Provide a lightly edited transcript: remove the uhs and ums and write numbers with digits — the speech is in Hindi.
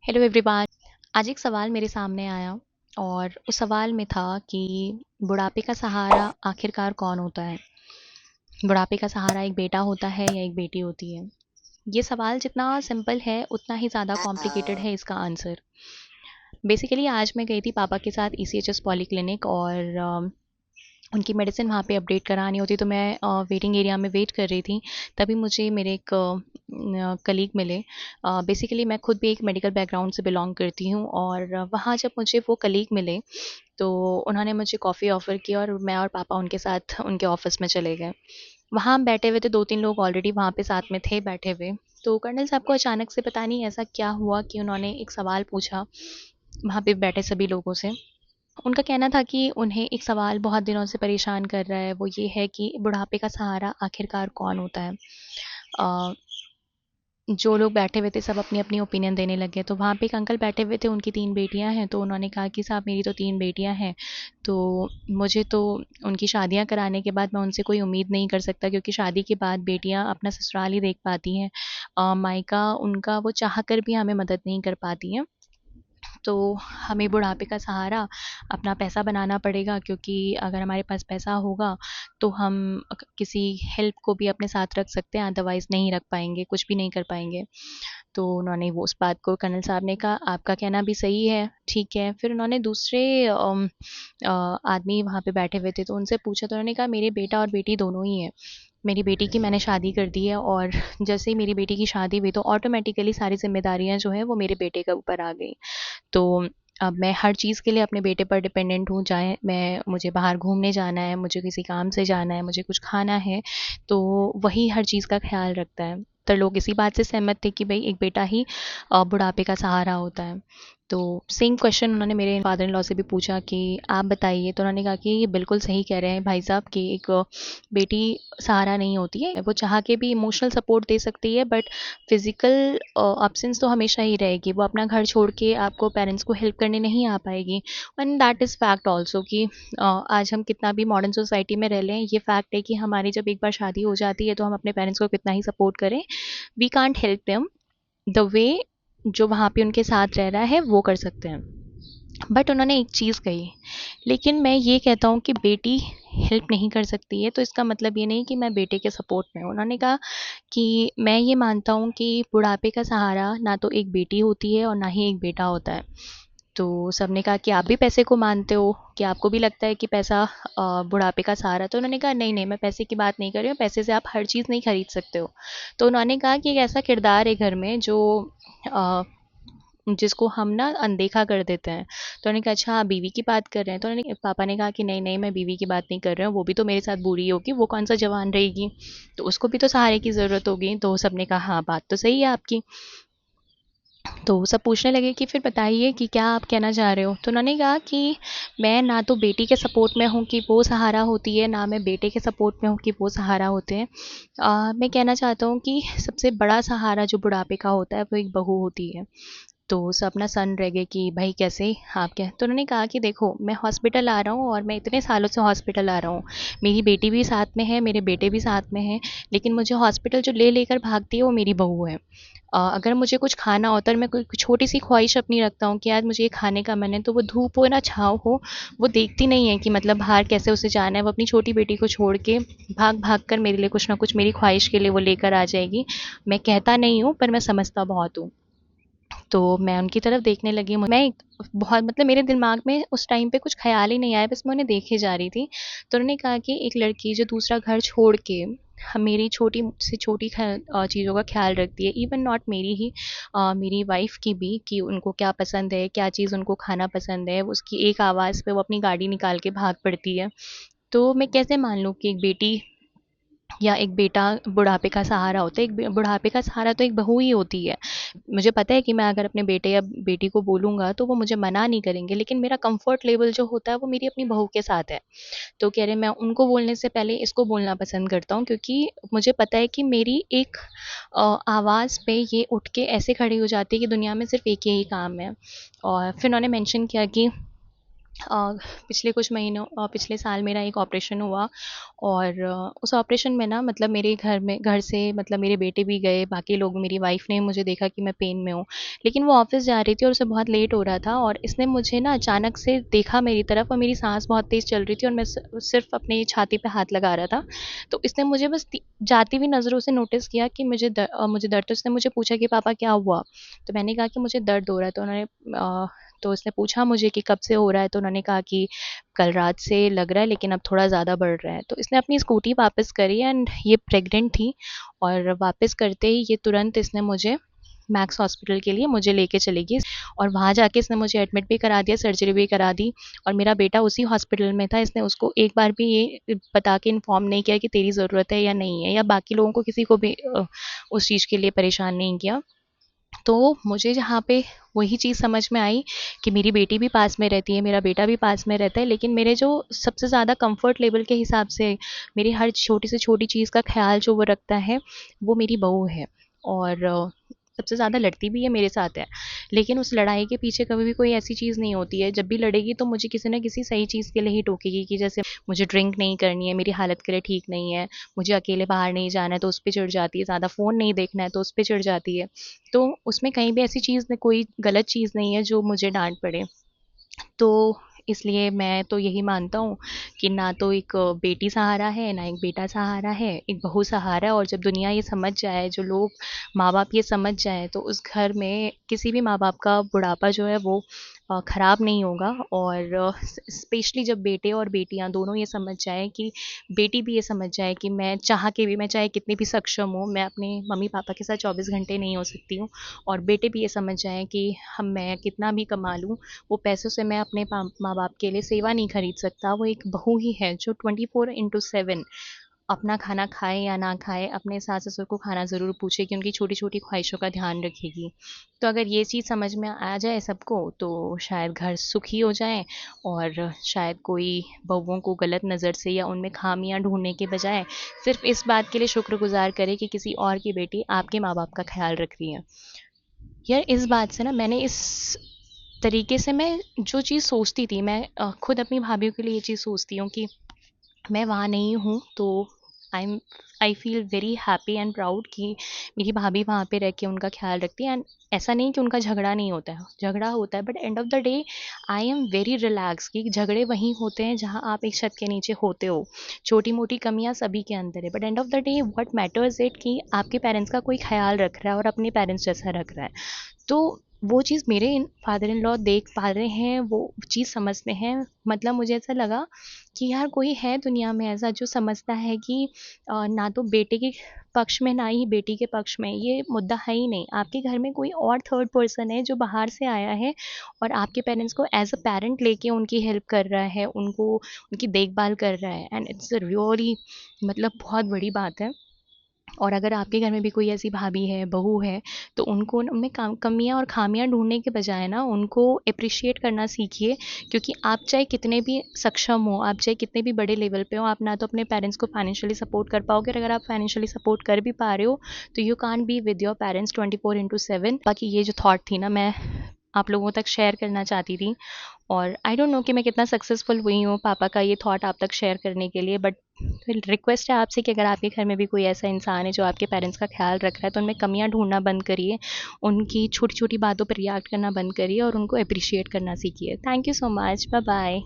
Hello everyone. आज एक सवाल मेरे सामने आया और उस सवाल में था कि बुढ़ापे का सहारा आखिरकार कौन होता है। बुढ़ापे का सहारा एक बेटा होता है या एक बेटी होती है। ये सवाल जितना सिंपल है उतना ही ज़्यादा कॉम्प्लिकेटेड है इसका आंसर। बेसिकली आज मैं गई थी पापा के साथ ईसीएचएस पॉलीक्लिनिक और उनकी मेडिसिन वहाँ पे अपडेट करानी होती, तो मैं वेटिंग एरिया में वेट कर रही थी। तभी मुझे मेरे एक कलीग मिले। बेसिकली मैं खुद भी एक मेडिकल बैकग्राउंड से बिलोंग करती हूँ और वहाँ जब मुझे वो कलीग मिले तो उन्होंने मुझे कॉफ़ी ऑफ़र की और मैं और पापा उनके साथ उनके ऑफ़िस में चले गए। वहाँ हम बैठे हुए थे, 2-3 लोग ऑलरेडी वहाँ पे साथ में थे बैठे हुए। तो कर्नल साहब को अचानक से पता नहीं ऐसा क्या हुआ कि उन्होंने एक सवाल पूछा वहाँ पे बैठे सभी लोगों से। उनका कहना था कि उन्हें एक सवाल बहुत दिनों से परेशान कर रहा है, वो ये है कि बुढ़ापे का सहारा आखिरकार कौन होता है। अ, जो लोग बैठे हुए थे सब अपनी-अपनी ओपिनियन देने लगे, तो वहाँ पे एक अंकल बैठे हुए थे, उनकी 3 बेटियाँ हैं, तो उन्होंने कहा कि साहब मेरी तो 3 बेटियाँ हैं, तो मुझे तो उनकी शादियाँ कराने के बाद मैं उनसे कोई उम्मीद नहीं कर सकता, क्योंकि शादी के बाद बेटियाँ अपना ससुराल ही देख पाती हैं। मायका उनका वो चाह कर भी हमें मदद नहीं कर पाती हैं। तो हमें बुढ़ापे का सहारा अपना पैसा बनाना पड़ेगा, क्योंकि अगर हमारे पास पैसा होगा तो हम किसी हेल्प को भी अपने साथ रख सकते हैं, अदरवाइज़ नहीं रख पाएँगे, कुछ भी नहीं कर पाएँगे। तो उन्होंने वो उस बात को कर्नल साहब ने कहा आपका कहना भी सही है, ठीक है। फिर उन्होंने दूसरे आदमी वहाँ पे बैठे हुए थे तो उनसे पूछा, तो उन्होंने कहा मेरे बेटा और बेटी दोनों ही हैं। मेरी बेटी की मैंने शादी कर दी है और जैसे ही मेरी बेटी की शादी हुई तो ऑटोमेटिकली सारी ज़िम्मेदारियाँ जो हैं वो मेरे बेटे के ऊपर आ गई। तो अब मैं हर चीज़ के लिए अपने बेटे पर डिपेंडेंट हूँ, चाहे मैं मुझे बाहर घूमने जाना है, मुझे किसी काम से जाना है, मुझे कुछ खाना है, तो वही हर चीज़ का ख़्याल रखता है। तो लोग इसी बात से सहमत थे कि भई एक बेटा ही बुढ़ापे का सहारा होता है। तो सेम क्वेश्चन उन्होंने मेरे फादर इन लॉ से भी पूछा कि आप बताइए, तो उन्होंने कहा कि ये बिल्कुल सही कह रहे हैं भाई साहब कि एक बेटी सहारा नहीं होती है, वो चाह के भी इमोशनल सपोर्ट दे सकती है, बट फिज़िकल एब्सेंस तो हमेशा ही रहेगी। वो अपना घर छोड़ के आपको पेरेंट्स को हेल्प करने नहीं आ पाएगी। And that is fact also कि आज हम कितना भी मॉडर्न सोसाइटी में रह लें, ये फैक्ट है कि हमारी जब एक बार शादी हो जाती है तो हम अपने पेरेंट्स को कितना ही सपोर्ट करें, we can't help them the way जो वहाँ पे उनके साथ रह रहा है वो कर सकते हैं। बट उन्होंने एक चीज़ कही, लेकिन मैं ये कहता हूँ कि बेटी हेल्प नहीं कर सकती है, तो इसका मतलब ये नहीं कि मैं बेटे के सपोर्ट में हूँ। उन्होंने कहा कि मैं ये मानता हूँ कि बुढ़ापे का सहारा ना तो एक बेटी होती है और ना ही एक बेटा होता है। तो सबने कहा कि आप भी पैसे को मानते हो, कि आपको भी लगता है कि पैसा बुढ़ापे का सहारा। तो उन्होंने कहा नहीं नहीं, मैं पैसे की बात नहीं कर रही हूँ, पैसे से आप हर चीज़ नहीं खरीद सकते हो। तो उन्होंने कहा कि एक ऐसा किरदार है घर में जो अ, जिसको हम ना अनदेखा कर देते हैं। तो उन्होंने कहा अच्छा आप बीवी की बात कर रहे हैं, तो उन्होंने पापा ने कहा कि नहीं नहीं, मैं बीवी की बात नहीं कर रहा हूँ, वो भी तो मेरे साथ बूढ़ी होगी, वो कौन सा जवान रहेगी, तो उसको भी तो सहारे की ज़रूरत होगी। तो सबने कहा हाँ बात तो सही है आपकी। तो सब पूछने लगे कि फिर बताइए कि क्या आप कहना चाह रहे हो। तो उन्होंने कहा कि मैं ना तो बेटी के सपोर्ट में हूँ कि वो सहारा होती है, ना मैं बेटे के सपोर्ट में हूँ कि वो सहारा होते हैं। मैं कहना चाहता हूँ कि सबसे बड़ा सहारा जो बुढ़ापे का होता है वो एक बहू होती है। तो सब ना सन रह गए कि भाई कैसे, आप क्या। तो उन्होंने कहा कि देखो मैं हॉस्पिटल आ रहा हूँ और मैं इतने सालों से हॉस्पिटल आ रहा हूँ, मेरी बेटी भी साथ में है, मेरे बेटे भी साथ में हैं, लेकिन मुझे हॉस्पिटल जो ले लेकर भागती है वो मेरी बहू है। अगर मुझे कुछ खाना होता है और मैं कोई छोटी सी ख्वाहिश अपनी रखता हूँ कि आज मुझे ये खाने का मन है, तो वो धूप हो ना छाँव हो, वो देखती नहीं है कि मतलब बाहर कैसे उसे जाना है। वो अपनी छोटी बेटी को छोड़ के भाग भाग कर मेरे लिए कुछ ना कुछ मेरी ख्वाहिश के लिए वो लेकर आ जाएगी। मैं कहता नहीं हूँ पर मैं समझता बहुत हूँ। तो मैं उनकी तरफ देखने लगी। मैं बहुत मतलब मेरे दिमाग में उस टाइम पे कुछ ख़्याल ही नहीं आया, बस मैं उन्हें देखे जा रही थी। तो उन्होंने कहा कि एक लड़की जो दूसरा घर छोड़ के मेरी छोटी से छोटी चीज़ों का ख़्याल रखती है, इवन नॉट मेरी ही, मेरी वाइफ़ की भी, कि उनको क्या पसंद है, क्या चीज़ उनको खाना पसंद है, उसकी एक आवाज़ पे वो अपनी गाड़ी निकाल के भाग पड़ती है। तो मैं कैसे मान लूँ कि एक बेटी या एक बेटा बुढ़ापे का सहारा होता है। एक बुढ़ापे का सहारा तो एक बहू ही होती है। मुझे पता है कि मैं अगर अपने बेटे या बेटी को बोलूँगा तो वो मुझे मना नहीं करेंगे, लेकिन मेरा कंफर्ट लेवल जो होता है वो मेरी अपनी बहू के साथ है। तो कह रहे मैं उनको बोलने से पहले इसको बोलना पसंद करता हूँ, क्योंकि मुझे पता है कि मेरी एक आवाज़ पे ये उठ के ऐसे खड़ी हो जाती है कि दुनिया में सिर्फ एक ही काम है। और फिर उन्होंने मेंशन किया कि अ, पिछले कुछ महीनों पिछले साल मेरा एक ऑपरेशन हुआ और उस ऑपरेशन में ना मतलब मेरे घर से मतलब मेरे बेटे भी गए, बाकी लोग, मेरी वाइफ ने मुझे देखा कि मैं पेन में हूँ। लेकिन वो ऑफ़िस जा रही थी और उसे बहुत लेट हो रहा था और इसने मुझे ना अचानक से देखा मेरी तरफ और मेरी साँस बहुत तेज़ चल रही थी और मैं सिर्फ़ अपनी छाती पे हाथ लगा रहा था। तो इसने मुझे बस जाती हुई नज़रों से नोटिस किया कि मुझे दर्द, तो इसने मुझे पूछा कि पापा क्या हुआ? तो मैंने कहा कि मुझे दर्द हो रहा है। तो उसने पूछा मुझे कि कब से हो रहा है? तो उन्होंने कहा कि कल रात से लग रहा है लेकिन अब थोड़ा ज़्यादा बढ़ रहा है। तो इसने अपनी स्कूटी वापस करी एंड ये प्रेग्नेंट थी और वापस करते ही ये तुरंत इसने मुझे मैक्स हॉस्पिटल के लिए मुझे लेके चली गई और वहाँ जाके इसने मुझे एडमिट भी करा दिया, सर्जरी भी करा दी और मेरा बेटा उसी हॉस्पिटल में था। इसने उसको एक बार भी ये बता के इन्फॉर्म नहीं किया कि तेरी ज़रूरत है या नहीं है, या बाकी लोगों को किसी को भी उस चीज़ के लिए परेशान नहीं किया। तो मुझे जहाँ पे वही चीज़ समझ में आई कि मेरी बेटी भी पास में रहती है, मेरा बेटा भी पास में रहता है, लेकिन मेरे जो सबसे ज़्यादा कंफर्ट लेवल के हिसाब से मेरी हर छोटी से छोटी चीज़ का ख़्याल जो वो रखता है, वो मेरी बहू है। और सबसे ज़्यादा लड़ती भी है मेरे साथ है। लेकिन उस लड़ाई के पीछे कभी भी कोई ऐसी चीज़ नहीं होती है, जब भी लड़ेगी तो मुझे किसी न किसी सही चीज़ के लिए ही टोकेगी कि जैसे मुझे ड्रिंक नहीं करनी है, मेरी हालत के लिए ठीक नहीं है, मुझे अकेले बाहर नहीं जाना है तो उस पे चिढ़ जाती है, ज़्यादा फ़ोन नहीं देखना है तो उस पे चिढ़ जाती है। तो उसमें कहीं भी ऐसी चीज़ कोई गलत चीज़ नहीं है जो मुझे डाँट पड़े। तो इसलिए मैं तो यही मानता हूँ कि ना तो एक बेटी सहारा है, ना एक बेटा सहारा है, एक बहू सहारा है। और जब दुनिया ये समझ जाए, जो लोग माँ-बाप ये समझ जाएँ, तो उस घर में किसी भी माँ-बाप का बुढ़ापा जो है वो खराब नहीं होगा। और स्पेशली जब बेटे और बेटियाँ दोनों ये समझ जाएँ कि बेटी भी ये समझ जाए कि मैं चाह के भी, मैं चाहे कितनी भी सक्षम हूँ, मैं अपने मम्मी-पापा के साथ 24 घंटे नहीं हो सकती हूँ। और बेटे भी ये समझ जाएँ कि हम मैं कितना भी कमा लूँ, वो पैसों से मैं अपने माँ बाप के लिए सेवा नहीं खरीद सकता। वो एक बहू ही है जो 24/7 अपना खाना खाए या ना खाए, अपने सास ससुर को खाना ज़रूर पूछे कि उनकी छोटी छोटी ख्वाहिशों का ध्यान रखेगी। तो अगर ये चीज़ समझ में आ जाए सबको तो शायद घर सुखी हो जाए। और शायद कोई बहुओं को गलत नज़र से या उनमें खामियां ढूंढने के बजाय सिर्फ इस बात के लिए शुक्रगुजार करे कि किसी और की बेटी आपके माँ बाप का ख्याल रख रही है। यार इस बात से ना मैंने इस तरीके से मैं जो चीज़ सोचती थी, मैं खुद अपनी भाभीयों के लिए ये चीज़ सोचती हूँ कि मैं वहाँ नहीं हूँ तो I feel very happy and proud कि मेरी भाभी वहाँ पे रह के उनका ख्याल रखती है। एंड ऐसा नहीं कि उनका झगड़ा नहीं होता है, झगड़ा होता है, but end of the day I am very relax कि झगड़े वहीं होते हैं जहाँ आप एक छत के नीचे होते हो। छोटी मोटी कमियाँ सभी के अंदर है, but end of the day what matters it कि आपके पेरेंट्स का कोई ख्याल रख रहा है और अपने पेरेंट्स जैसा रख रहा है। तो वो चीज़ मेरे फादर इन लॉ देख पा रहे हैं, वो चीज़ समझते हैं। मतलब मुझे ऐसा लगा कि यार कोई है दुनिया में ऐसा जो समझता है कि ना तो बेटे के पक्ष में ना ही बेटी के पक्ष में ये मुद्दा है ही नहीं। आपके घर में कोई और थर्ड पर्सन है जो बाहर से आया है और आपके पेरेंट्स को एज अ पेरेंट लेके उनकी हेल्प कर रहा है, उनको उनकी देखभाल कर रहा है। एंड इट्स रियली मतलब बहुत बड़ी बात है। और अगर आपके घर में भी कोई ऐसी भाभी है, बहू है, तो उनको उनमें कमियाँ और खामियाँ ढूँढने के बजाय ना उनको एप्रिशिएट करना सीखिए। क्योंकि आप चाहे कितने भी सक्षम हो, आप चाहे कितने भी बड़े लेवल पे हो, आप ना तो अपने पेरेंट्स को फाइनेंशियली सपोर्ट कर पाओगे, और अगर आप फाइनेंशियली सपोर्ट कर भी पा रहे हो, तो you can't be with your parents 24/7। बाकी ये जो थॉट थी ना, मैं आप लोगों तक शेयर करना चाहती थी। और आई डोंट नो कि मैं कितना सक्सेसफुल हुई हूँ पापा का ये थॉट आप तक शेयर करने के लिए, बट रिक्वेस्ट है आपसे कि अगर आपके घर में भी कोई ऐसा इंसान है जो आपके पेरेंट्स का ख्याल रख रहा है, तो उनमें कमियां ढूंढना बंद करिए, उनकी छोटी छोटी बातों पर रिएक्ट करना बंद करिए और उनको अप्रिशिएट करना सीखिए। Thank you so much, bye bye.